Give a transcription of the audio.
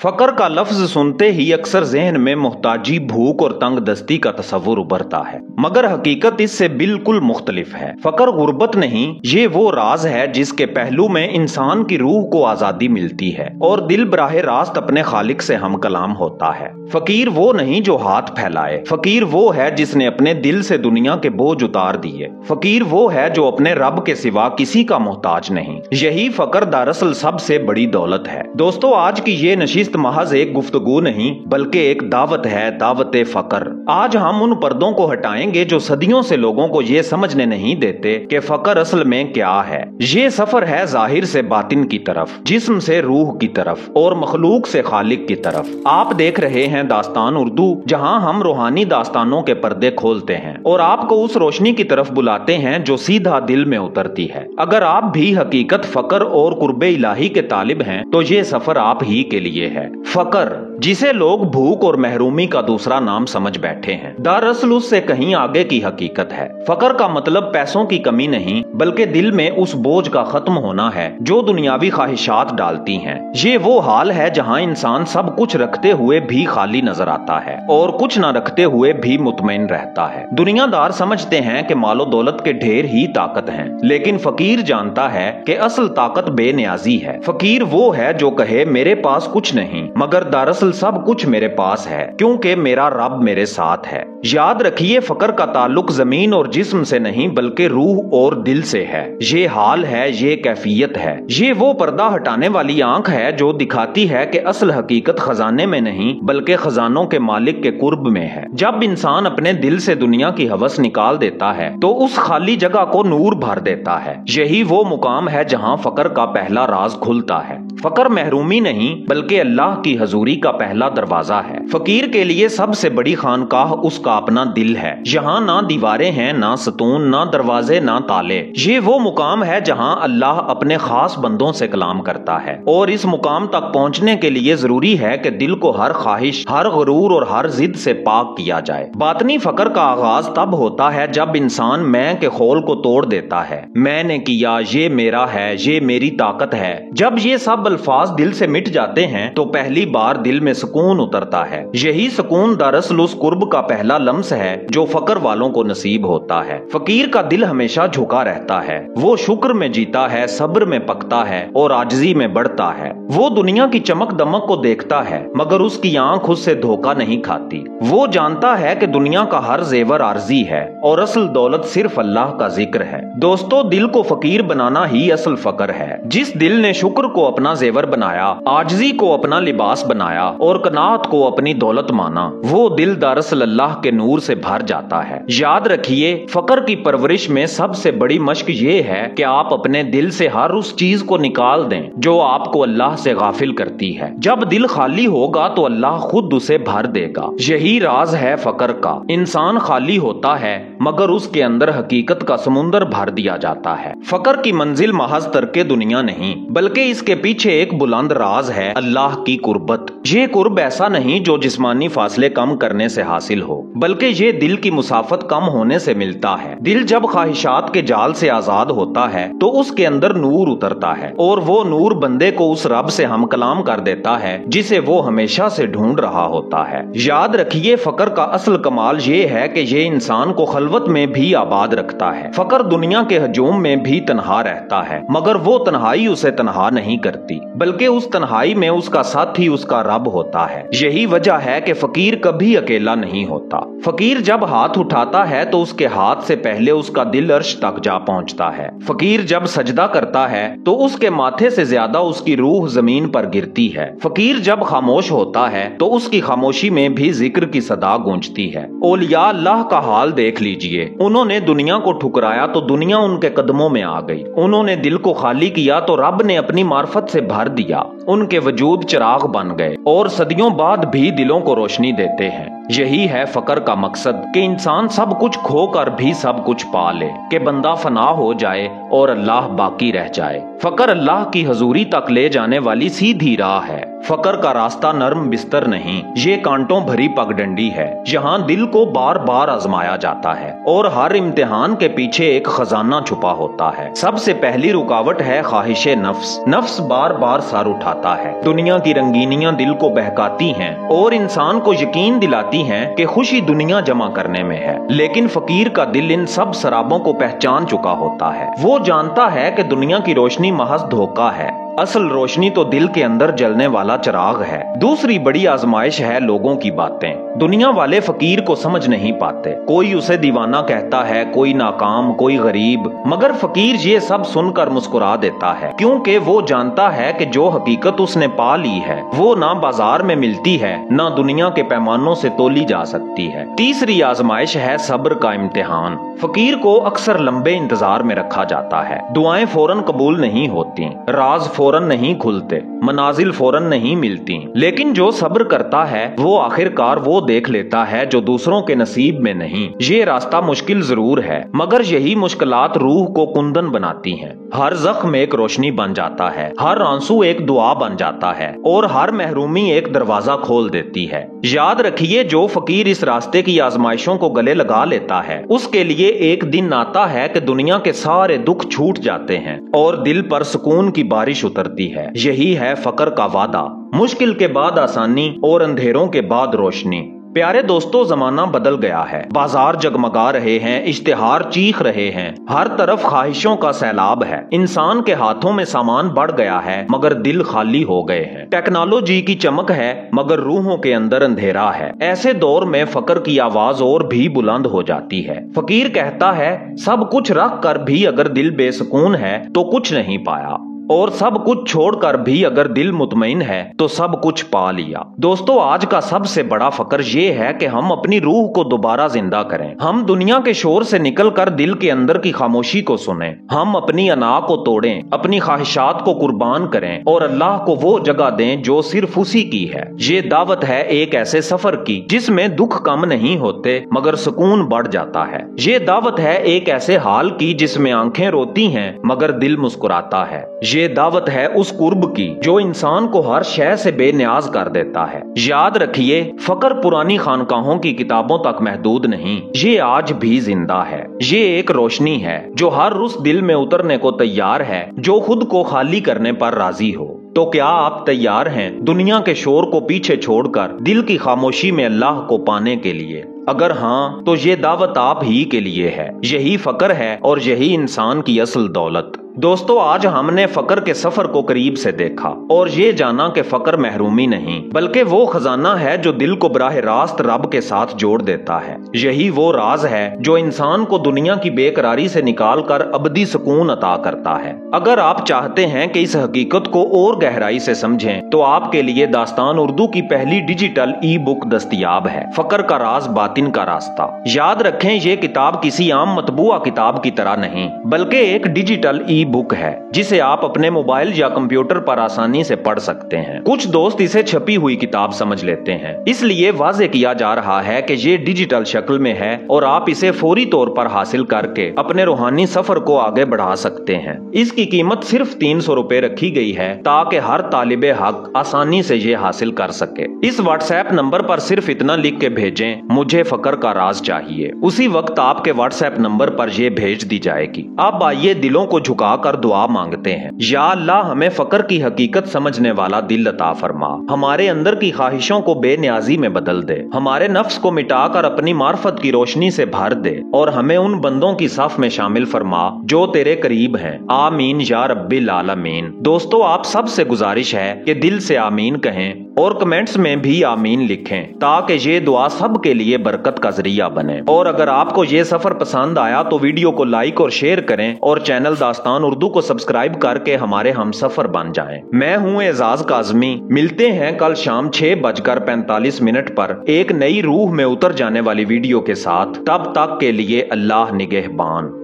फकर का लफ्ज सुनते ही अक्सर जहन में मोहताजी, भूख और तंग दस्ती का तस्वुर उभरता है, मगर हकीकत इससे बिल्कुल मुख्तलिफ है। फकर गुर्बत नहीं, ये वो राज है जिसके पहलू में इंसान की रूह को आजादी मिलती है और दिल बराहे रास्त अपने खालिक से हम कलाम होता है। फकीर वो नहीं जो हाथ फैलाए, फकीर वो है जिसने अपने दिल से दुनिया के बोझ उतार दिए। फकीर वो है जो अपने रब के सिवा किसी का मोहताज नहीं। यही फकर दरअसल सबसे बड़ी दौलत है। दोस्तों, आज की ये नशिस्त महज एक गुफ्तगू नहीं बल्कि एक दावत है, दावत फकर। आज हम उन पर्दों को हटाएंगे जो सदियों से लोगों को ये समझने नहीं देते कि फकर असल में क्या है। ये सफर है जाहिर से बातिन की तरफ, जिस्म से रूह की तरफ और मखलूक से खालिक की तरफ। आप देख रहे हैं दास्तान उर्दू, जहां हम रूहानी दास्तानों के पर्दे खोलते हैं और आपको उस रोशनी की तरफ बुलाते हैं जो सीधा दिल में उतरती है। अगर आप भी हकीकत, फकर और कुर्बे इलाही के तालिब हैं तो ये सफर आप ही के लिए है। फकर, जिसे लोग भूख और महरूमी का दूसरा नाम समझ बैठे हैं, दरअसल उससे कहीं आगे की हकीकत है। फकर का मतलब पैसों की कमी नहीं बल्कि दिल में उस बोझ का खत्म होना है जो दुनियावी ख्वाहिशात डालती हैं। ये वो हाल है जहां इंसान सब कुछ रखते हुए भी खाली नजर आता है और कुछ न रखते हुए भी मुतमईन रहता है। दुनियादार समझते हैं कि मालो दौलत के ढेर ही ताकत हैं, लेकिन फकीर जानता है कि असल ताकत बेनियाजी है। फकीर वो है जो कहे मेरे पास कुछ नहीं मगर दरअसल सब कुछ मेरे पास है, क्योंकि मेरा रब मेरे साथ है। याद रखिए, फकर का ताल्लुक जमीन और जिस्म से नहीं बल्कि रूह और दिल से है। ये हाल है, ये कैफियत है, ये वो पर्दा हटाने वाली आंख है जो दिखाती है कि असल हकीकत खजाने में नहीं बल्कि खजानों के मालिक के कुर्ब में है। जब इंसान अपने दिल से दुनिया की हवस निकाल देता है तो उस खाली जगह को नूर भर देता है। यही वो मुकाम है जहां फकर का पहला राज खुलता है। फकर महरूमी नहीं बल्कि अल्लाह की हजूरी का पहला दरवाजा है। फकीर के लिए सबसे बड़ी खानकाह उसका अपना दिल है। यहाँ ना दीवारें हैं, ना सतून, ना दरवाजे, ना ताले। ये वो मुकाम है जहाँ अल्लाह अपने खास बंदों से कलाम करता है और इस मुकाम तक पहुँचने के लिए जरूरी है कि दिल को हर ख्वाहिश, हर गुरूर और हर जिद से पाक किया जाए। बातनी फकर का आगाज तब होता है जब इंसान मैं के खोल को तोड़ देता है। मैंने किया, ये मेरा है, ये मेरी ताकत है। जब ये सब अल्फाज दिल से मिट जाते हैं तो पहली बार दिल में सुकून उतरता है। यही सुकून दरअसल उस कुर्ब का पहला लम्स है जो फकर वालों को नसीब होता है। फकीर का दिल हमेशा झुका रहता है। वो शुक्र में जीता है, सब्र में पकता है और आजिजी में बढ़ता है। वो दुनिया की चमक दमक को देखता है मगर उसकी आंख उससे धोखा नहीं खाती। वो जानता है कि दुनिया का हर जेवर आर्जी है और असल दौलत सिर्फ अल्लाह का जिक्र है। दोस्तों, दिल को फकीर बनाना ही असल फकर है। जिस दिल ने शुक्र को अपना जेवर बनाया, आजिजी को अपना लिबास बनाया और कनात को अपनी दौलत माना, वो दिल दरअसल अल्लाह के नूर से भर जाता है। याद रखिए, फकर की परवरिश में सबसे बड़ी मश्क ये है कि आप अपने दिल से हर उस चीज को निकाल दें जो आपको अल्लाह से गाफिल करती है। जब दिल खाली होगा तो अल्लाह खुद उसे भर देगा। यही राज है फकर का। इंसान खाली होता है मगर उसके अंदर हकीकत का समुंदर भर दिया जाता है। फकर की मंजिल महज तरके दुनिया नहीं बल्कि इसके पीछे एक बुलंद राज है, अल्लाह की कुर्बत। ये कुर्ब ऐसा नहीं जो जिस्मानी फासले कम करने से हासिल हो बल्कि ये दिल की मुसाफत कम होने से मिलता है। दिल जब ख्वाहिशात के जाल से आजाद होता है तो उसके अंदर नूर उतरता है और वो नूर बंदे को उस रब से हम कलाम कर देता है जिसे वो हमेशा से ढूंढ रहा होता है। याद रखिए, फकर का असल कमाल ये है कि ये इंसान को खलवत में भी आबाद रखता है। फकर दुनिया के हजूम में भी तन्हा रहता है मगर वो तन्हाई उसे तन्हा नहीं करती बल्कि उस तन्हाई में उसका साथी उसका रब होता है। यही वजह है कि फकीर कभी अकेला नहीं होता। फकीर जब हाथ उठाता है तो उसके हाथ से पहले उसका दिल अर्श तक जा पहुंचता है। फकीर जब सजदा करता है तो उसके माथे से ज्यादा उसकी रूह जमीन पर गिरती है। फकीर जब खामोश होता है तो उसकी खामोशी में भी जिक्र की सदा गूंजती है। औलिया अल्लाह का हाल देख लीजिए। उन्होंने दुनिया को ठुकराया तो दुनिया उनके कदमों में आ गई। उन्होंने दिल को खाली किया तो रब ने अपनी मार्फत से भर दिया। उनके वजूद चिराग बन गए और सदियों बाद भी दिलों को रोशनी देते हैं। यही है फकर का मकसद कि इंसान सब कुछ खो कर भी सब कुछ पा ले, कि बंदा फना हो जाए और अल्लाह बाकी रह जाए। फकर अल्लाह की हजूरी तक ले जाने वाली सीधी राह है। फकर का रास्ता नर्म बिस्तर नहीं, ये कांटों भरी पगडंडी है। यहाँ दिल को बार बार आजमाया जाता है और हर इम्तिहान के पीछे एक खजाना छुपा होता है। सबसे पहली रुकावट है ख्वाहिशे नफ्स। नफ्स बार बार सर उठाता है। दुनिया की रंगीनियां दिल को बहकाती हैं और इंसान को यकीन दिलाती हैं कि खुशी दुनिया जमा करने में है। लेकिन फकीर का दिल इन सब शराबों को पहचान चुका होता है। वो जानता है कि दुनिया की रोशनी महज धोखा है, असल रोशनी तो दिल के अंदर जलने वाला चिराग है। दूसरी बड़ी आजमाइश है लोगों की बातें। दुनिया वाले फकीर को समझ नहीं पाते। कोई उसे दीवाना कहता है, कोई नाकाम, कोई गरीब, मगर फकीर ये सब सुनकर मुस्कुरा देता है, क्योंकि वो जानता है कि जो हकीकत उसने पा ली है वो ना बाजार में मिलती है, ना दुनिया के पैमानों से तोली जा सकती है। तीसरी आजमाइश है सब्र का इम्तिहान। फकीर को अक्सर लंबे इंतजार में रखा जाता है। दुआएं फौरन कबूल नहीं होती, राज फौरन नहीं खुलते, मनाजिल फौरन नहीं मिलती, लेकिन जो सब्र करता है वो आखिरकार वो देख लेता है जो दूसरों के नसीब में नहीं। ये रास्ता मुश्किल जरूर है, मगर यही मुश्किलात रूह को कुंदन बनाती हैं। हर जख्म एक रोशनी बन जाता है, हर आंसू एक दुआ बन जाता है और हर महरूमी एक दरवाजा खोल देती है। याद रखिए, जो फकीर इस रास्ते की आजमाइशों को गले लगा लेता है उसके लिए एक दिन आता है कि दुनिया के सारे दुख छूट जाते हैं और दिल पर सुकून की बारिश उतरती है। यही है फकर का वादा, मुश्किल के बाद आसानी और अंधेरों के बाद रोशनी। प्यारे दोस्तों, जमाना बदल गया है। बाजार जगमगा रहे हैं, इश्तिहार चीख रहे हैं, हर तरफ ख्वाहिशों का सैलाब है। इंसान के हाथों में सामान बढ़ गया है मगर दिल खाली हो गए हैं। टेक्नोलॉजी की चमक है मगर रूहों के अंदर अंधेरा है। ऐसे दौर में फकर की आवाज और भी बुलंद हो जाती है। फकीर कहता है, सब कुछ रख कर भी अगर दिल बेसुकून है तो कुछ नहीं पाया, और सब कुछ छोड़कर भी अगर दिल मुतमईन है तो सब कुछ पा लिया। दोस्तों, आज का सबसे बड़ा फकर ये है कि हम अपनी रूह को दोबारा जिंदा करें। हम दुनिया के शोर से निकलकर दिल के अंदर की खामोशी को सुनें। हम अपनी अना को तोड़ें, अपनी ख्वाहिशात को कुर्बान करें और अल्लाह को वो जगह दें जो सिर्फ उसी की है। ये दावत है एक ऐसे सफर की जिसमें दुख कम नहीं होते मगर सुकून बढ़ जाता है। ये दावत है एक ऐसे हाल की जिसमें आंखें रोती हैं मगर दिल मुस्कुराता है। ये दावत है उस कुर्ब की जो इंसान को हर शय से बेनियाज कर देता है। याद रखिए, फकर पुरानी खानकाहों की किताबों तक महदूद नहीं, ये आज भी जिंदा है। ये एक रोशनी है जो हर उस दिल में उतरने को तैयार है जो खुद को खाली करने पर राजी हो। तो क्या आप तैयार हैं दुनिया के शोर को पीछे छोड़कर दिल की खामोशी में अल्लाह को पाने के लिए? अगर हाँ, तो ये दावत आप ही के लिए है। यही फकर है और यही इंसान की असल दौलत। दोस्तों, आज हमने फकर के सफर को करीब से देखा और ये जाना कि फकर महरूमी नहीं बल्कि वो खजाना है जो दिल को बराह रास्त रब के साथ जोड़ देता है। यही वो राज है जो इंसान को दुनिया की बेकरारी से निकाल कर अबदी सुकून अता करता है। अगर आप चाहते हैं कि इस हकीकत को और गहराई से समझें तो आपके लिए दास्तान उर्दू की पहली डिजिटल ई बुक दस्तयाब है, फकर का राज बातिन का रास्ता। याद रखें, ये किताब किसी आम मतबूआ किताब की तरह नहीं बल्कि एक डिजिटल ई बुक है जिसे आप अपने मोबाइल या कंप्यूटर पर आसानी से पढ़ सकते हैं। कुछ दोस्त इसे छपी हुई किताब समझ लेते हैं, इसलिए वाजे किया जा रहा है कि ये डिजिटल शक्ल में है और आप इसे फौरी तौर पर हासिल करके अपने रूहानी सफर को आगे बढ़ा सकते हैं। इसकी कीमत सिर्फ 300 रुपए रखी गई है ताकि हर तालिबे हक आसानी से ये हासिल कर सके। इस व्हाट्सएप नंबर पर सिर्फ इतना लिख के भेजें, मुझे फकर का राज चाहिए। उसी वक्त आपके व्हाट्सएप नंबर पर ये भेज दी जाएगी। अब आइए दिलों को झुका कर दुआ मांगते हैं। या अल्लाह, हमें फकर की हकीकत समझने वाला दिल अता फरमा, हमारे अंदर की ख्वाहिशों को बेनियाजी में बदल दे, हमारे नफ्स को मिटाकर अपनी मार्फत की रोशनी से भर दे और हमें उन बंदों की साफ में शामिल फरमा जो तेरे करीब हैं। आमीन या रब्बिल आलमीन। दोस्तों, आप सब से गुजारिश है कि दिल से आमीन कहें और कमेंट्स में भी आमीन लिखें ताकि ये दुआ सब के लिए बरकत का जरिया बने। और अगर आपको ये सफर पसंद आया तो वीडियो को लाइक और शेयर करें और चैनल दास्तान उर्दू को सब्सक्राइब करके हमारे हम सफर बन जाएं। मैं हूं एजाज काज़मी। मिलते हैं कल शाम 6:45 पर एक नई रूह में उतर जाने वाली वीडियो के साथ। तब तक के लिए अल्लाह निगहबान।